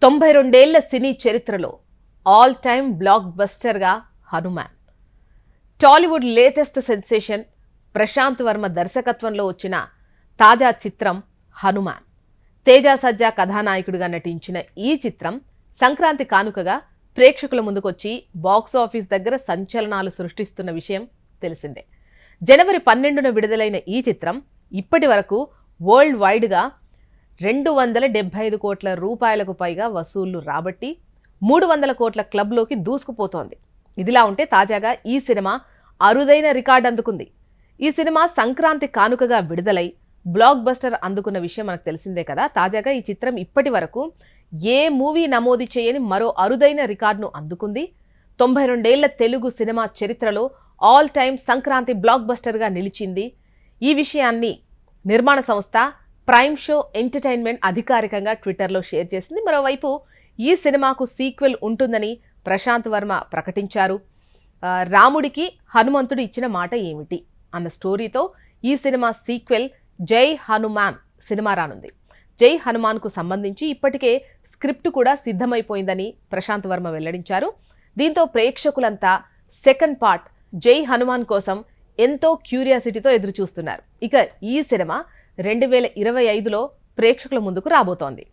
92 ఏళ్ల సినీ చరిత్రలో ఆల్ టైమ్ బ్లాక్ బస్టర్గా Hanuman. Tollywood latest sensation Prasanth Varma దర్శకత్వంలో వచ్చిన తాజా చిత్రం హనుమాన్. తేజ సజ్జా కథానాయకుడిగా నటించిన ఈ చిత్రం సంక్రాంతి కానుకగా ప్రేక్షకుల ముందుకొచ్చి బాక్సాఫీస్ దగ్గర సంచలనాలు సృష్టిస్తున్న విషయం తెలిసిందే. జనవరి 12న విడుదలైన ఈ చిత్రం ఇప్పటి వరకు వరల్డ్ వైడ్గా 275 కోట్ల రూపాయలకు పైగా వసూళ్లు రాబట్టి 300 కోట్ల క్లబ్లోకి దూసుకుపోతోంది. ఇదిలా ఉంటే తాజాగా ఈ సినిమా అరుదైన రికార్డు అందుకుంది. ఈ సినిమా సంక్రాంతి కానుకగా విడుదలై బ్లాక్ బస్టర్ అందుకున్న విషయం మనకు తెలిసిందే కదా. తాజాగా ఈ చిత్రం ఇప్పటి వరకు ఏ మూవీ నమోదు చేయని మరో అరుదైన రికార్డును అందుకుంది. 92 ఏళ్ల తెలుగు సినిమా చరిత్రలో ఆల్ టైమ్ సంక్రాంతి బ్లాక్ బస్టర్గా నిలిచింది. ఈ విషయాన్ని నిర్మాణ సంస్థ ప్రైమ్ షో ఎంటర్టైన్మెంట్ అధికారికంగా ట్విట్టర్లో షేర్ చేసింది. మరోవైపు ఈ సినిమాకు సీక్వెల్ ఉంటుందని ప్రశాంత్ వర్మ ప్రకటించారు. రాముడికి హనుమంతుడు ఇచ్చిన మాట ఏమిటి అన్న స్టోరీతో ఈ సినిమా సీక్వెల్ జై హనుమాన్ సినిమా రానుంది. జై హనుమాన్కు సంబంధించి ఇప్పటికే స్క్రిప్ట్ కూడా సిద్ధమైపోయిందని ప్రశాంత్ వర్మ వెల్లడించారు. దీంతో ప్రేక్షకులంతా సెకండ్ పార్ట్ జై హనుమాన్ కోసం ఎంతో క్యూరియాసిటీతో ఎదురుచూస్తున్నారు. ఇక ఈ సినిమా 2025లో ప్రేక్షకుల ముందుకు రాబోతోంది.